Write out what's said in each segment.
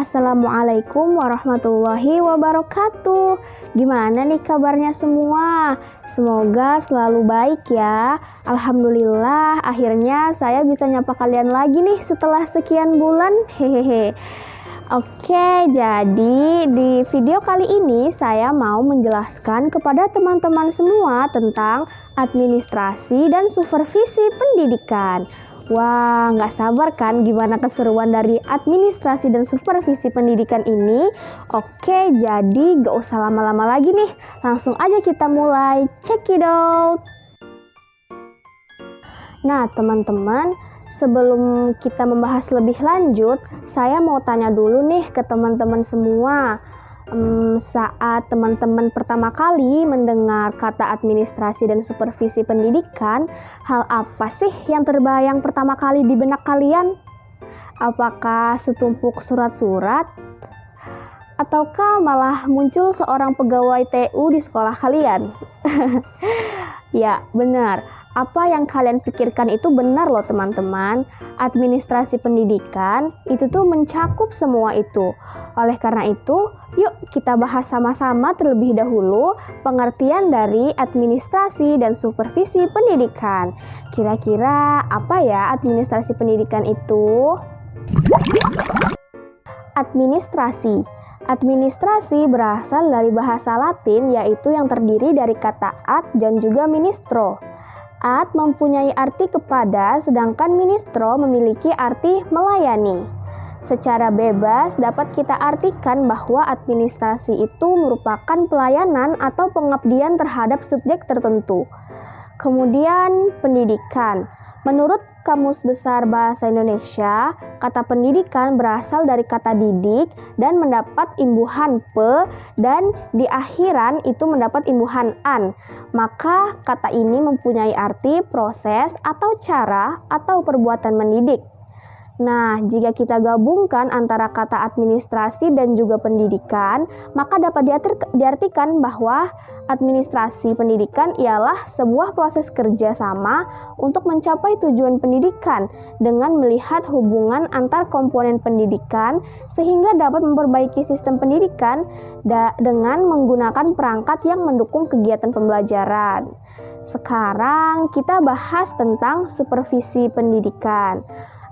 Assalamualaikum warahmatullahi wabarakatuh. Gimana nih kabarnya semua? Semoga selalu baik ya. Alhamdulillah, akhirnya saya bisa nyapa kalian lagi nih setelah sekian bulan. Hehehe. Oke, jadi di video kali ini saya mau menjelaskan kepada teman-teman semua tentang administrasi dan supervisi pendidikan. Wah, nggak sabar kan gimana keseruan dari administrasi dan supervisi pendidikan ini? Oke, jadi nggak usah lama-lama lagi nih. Langsung aja kita mulai. Check it out! Nah, teman-teman, sebelum kita membahas lebih lanjut, saya mau tanya dulu nih ke teman-teman semua. Saat teman-teman pertama kali mendengar kata administrasi dan supervisi pendidikan, hal apa sih yang terbayang pertama kali di benak kalian? Apakah setumpuk surat-surat? Ataukah malah muncul seorang pegawai TU di sekolah kalian? Ya, benar. Apa yang kalian pikirkan itu benar loh teman-teman. Administrasi pendidikan itu tuh mencakup semua itu. Oleh karena itu, yuk kita bahas sama-sama terlebih dahulu pengertian dari administrasi dan supervisi pendidikan. Kira-kira apa ya administrasi pendidikan itu? Administrasi. Administrasi berasal dari bahasa Latin yaitu yang terdiri dari kata ad dan juga ministro. Ad mempunyai arti kepada, sedangkan ministro memiliki arti melayani. Secara bebas dapat kita artikan bahwa administrasi itu merupakan pelayanan atau pengabdian terhadap subjek tertentu. Kemudian pendidikan. Menurut Kamus Besar Bahasa Indonesia, kata pendidikan berasal dari kata didik dan mendapat imbuhan pe, dan di akhiran itu mendapat imbuhan an. Maka kata ini mempunyai arti proses atau cara atau perbuatan mendidik. Nah, jika kita gabungkan antara kata administrasi dan juga pendidikan, maka dapat diartikan bahwa administrasi pendidikan ialah sebuah proses kerjasama untuk mencapai tujuan pendidikan dengan melihat hubungan antar komponen pendidikan sehingga dapat memperbaiki sistem pendidikan dengan menggunakan perangkat yang mendukung kegiatan pembelajaran. Sekarang kita bahas tentang supervisi pendidikan.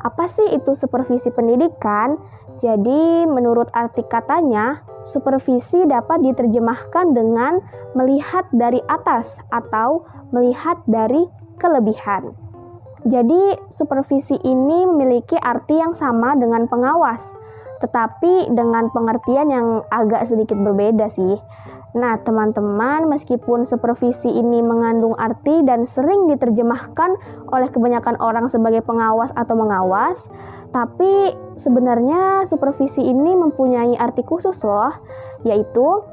Apa sih itu supervisi pendidikan? Jadi, menurut arti katanya, supervisi dapat diterjemahkan dengan melihat dari atas atau melihat dari kelebihan. Jadi, supervisi ini memiliki arti yang sama dengan pengawas, tetapi dengan pengertian yang agak sedikit berbeda sih. Nah, teman-teman, meskipun supervisi ini mengandung arti dan sering diterjemahkan oleh kebanyakan orang sebagai pengawas atau mengawas, tapi sebenarnya supervisi ini mempunyai arti khusus loh, yaitu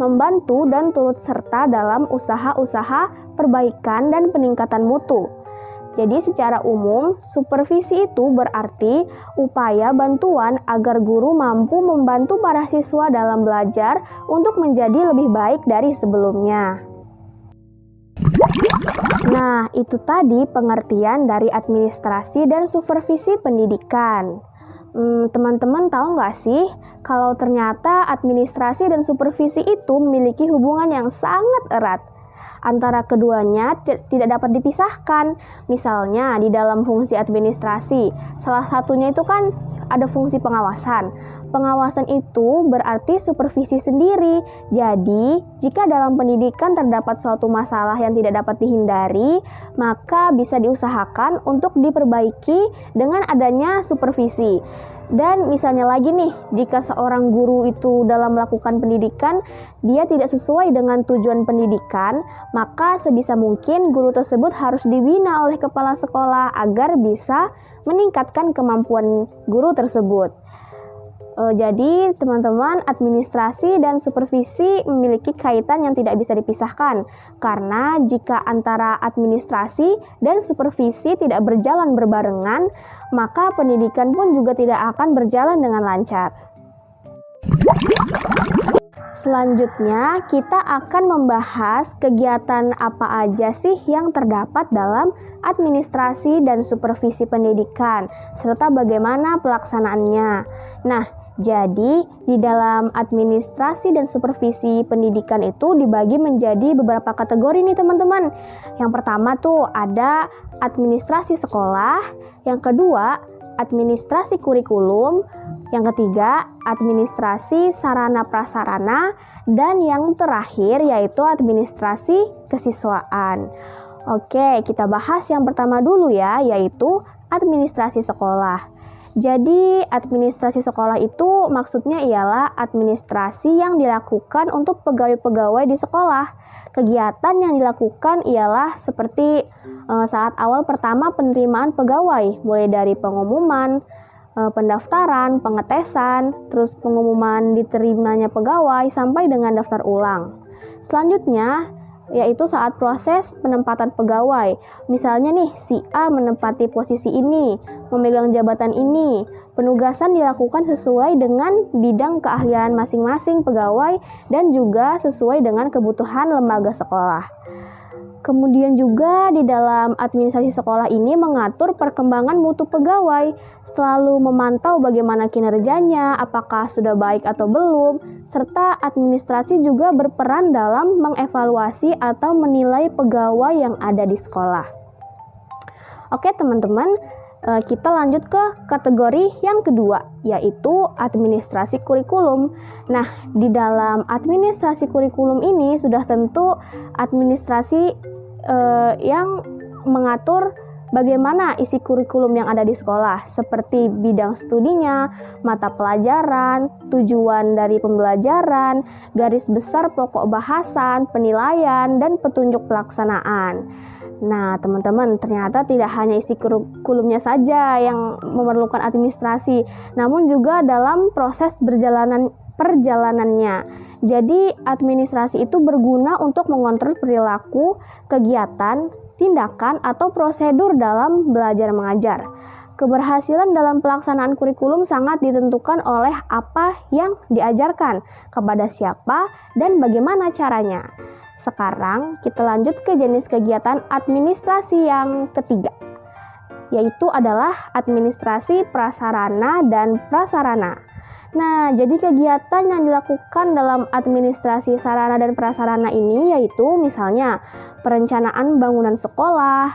membantu dan turut serta dalam usaha-usaha perbaikan dan peningkatan mutu. Jadi secara umum, supervisi itu berarti upaya bantuan agar guru mampu membantu para siswa dalam belajar untuk menjadi lebih baik dari sebelumnya. Nah, itu tadi pengertian dari administrasi dan supervisi pendidikan. Teman-teman tahu nggak sih kalau ternyata administrasi dan supervisi itu memiliki hubungan yang sangat erat. Antara keduanya tidak dapat dipisahkan. Misalnya di dalam fungsi administrasi, salah satunya itu kan ada fungsi pengawasan. Pengawasan itu berarti supervisi sendiri. Jadi, jika dalam pendidikan terdapat suatu masalah yang tidak dapat dihindari, maka bisa diusahakan untuk diperbaiki dengan adanya supervisi. Dan misalnya lagi nih, jika seorang guru itu dalam melakukan pendidikan, dia tidak sesuai dengan tujuan pendidikan, maka sebisa mungkin guru tersebut harus dibina oleh kepala sekolah agar bisa meningkatkan kemampuan guru tersebut. Jadi teman-teman, administrasi dan supervisi memiliki kaitan yang tidak bisa dipisahkan, karena jika antara administrasi dan supervisi tidak berjalan berbarengan, maka pendidikan pun juga tidak akan berjalan dengan lancar. Selanjutnya, kita akan membahas kegiatan apa aja sih yang terdapat dalam administrasi dan supervisi pendidikan, serta bagaimana pelaksanaannya. Nah, Jadi, di dalam administrasi dan supervisi pendidikan itu dibagi menjadi beberapa kategori nih teman-teman. Yang pertama tuh ada administrasi sekolah, yang kedua administrasi kurikulum, yang ketiga administrasi sarana prasarana, dan yang terakhir yaitu administrasi kesiswaan. Oke, kita bahas yang pertama dulu ya, yaitu administrasi sekolah. Jadi, administrasi sekolah itu maksudnya ialah administrasi yang dilakukan untuk pegawai-pegawai di sekolah. Kegiatan yang dilakukan ialah seperti saat awal pertama penerimaan pegawai, mulai dari pengumuman, pendaftaran, pengetesan, terus pengumuman diterimanya pegawai sampai dengan daftar ulang. Selanjutnya, yaitu saat proses penempatan pegawai. Misalnya nih, si A menempati posisi ini, memegang jabatan ini. Penugasan dilakukan sesuai dengan bidang keahlian masing-masing pegawai dan juga sesuai dengan kebutuhan lembaga sekolah. Kemudian juga di dalam administrasi sekolah ini mengatur perkembangan mutu pegawai, selalu memantau bagaimana kinerjanya, apakah sudah baik atau belum, serta administrasi juga berperan dalam mengevaluasi atau menilai pegawai yang ada di sekolah. Oke teman-teman, kita lanjut ke kategori yang kedua, yaitu administrasi kurikulum. Nah, di dalam administrasi kurikulum ini sudah tentu administrasi yang mengatur bagaimana isi kurikulum yang ada di sekolah, seperti bidang studinya, mata pelajaran, tujuan dari pembelajaran, garis besar pokok bahasan, penilaian, dan petunjuk pelaksanaan. Nah, teman-teman, ternyata tidak hanya isi kurikulumnya saja yang memerlukan administrasi, namun juga dalam proses perjalanannya. Jadi, administrasi itu berguna untuk mengontrol perilaku, kegiatan, tindakan, atau prosedur dalam belajar mengajar. Keberhasilan dalam pelaksanaan kurikulum sangat ditentukan oleh apa yang diajarkan, kepada siapa, dan bagaimana caranya. Sekarang, kita lanjut ke jenis kegiatan administrasi yang ketiga, yaitu adalah administrasi prasarana dan prasarana. Nah, jadi kegiatan yang dilakukan dalam administrasi sarana dan prasarana ini yaitu misalnya perencanaan bangunan sekolah,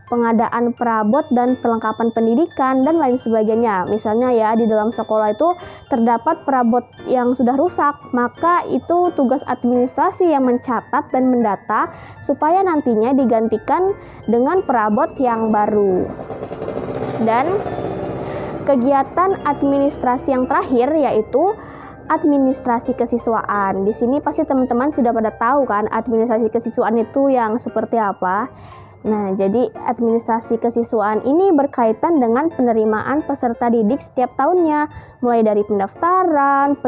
pengadaan perabot dan perlengkapan pendidikan, dan lain sebagainya. Misalnya ya, di dalam sekolah itu terdapat perabot yang sudah rusak, maka itu tugas administrasi yang mencatat dan mendata supaya nantinya digantikan dengan perabot yang baru. Dan kegiatan administrasi yang terakhir yaitu administrasi kesiswaan. Di sini pasti teman-teman sudah pada tahu kan administrasi kesiswaan itu yang seperti apa. Nah, jadi administrasi kesiswaan ini berkaitan dengan penerimaan peserta didik setiap tahunnya, mulai dari pendaftaran,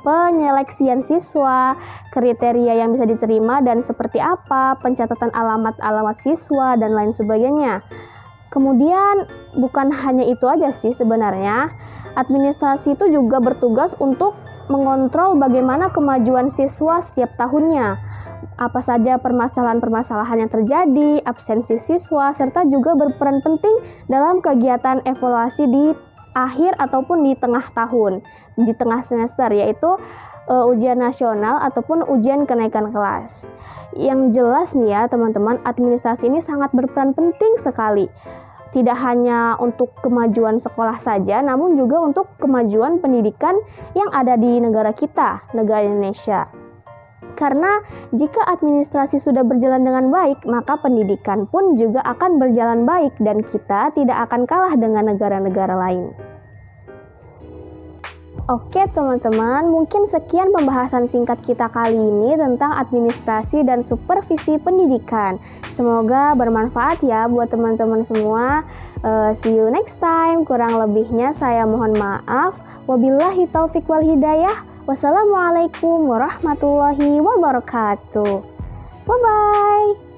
penyeleksian siswa, kriteria yang bisa diterima dan seperti apa, pencatatan alamat-alamat siswa, dan lain sebagainya. Kemudian bukan hanya itu aja sih sebenarnya, administrasi itu juga bertugas untuk mengontrol bagaimana kemajuan siswa setiap tahunnya, apa saja permasalahan-permasalahan yang terjadi, absensi siswa, serta juga berperan penting dalam kegiatan evaluasi di akhir ataupun di tengah tahun, di tengah semester, yaitu ujian nasional ataupun ujian kenaikan kelas. Yang jelas nih ya teman-teman, administrasi ini sangat berperan penting sekali. Tidak hanya untuk kemajuan sekolah saja, namun juga untuk kemajuan pendidikan yang ada di negara kita, negara Indonesia. Karena jika administrasi sudah berjalan dengan baik, maka pendidikan pun juga akan berjalan baik dan kita tidak akan kalah dengan negara-negara lain. Oke teman-teman, mungkin sekian pembahasan singkat kita kali ini tentang administrasi dan supervisi pendidikan. Semoga bermanfaat ya buat teman-teman semua. See you next time. Kurang lebihnya saya mohon maaf. Wabillahi taufik wal hidayah. Wassalamualaikum warahmatullahi wabarakatuh. Bye-bye.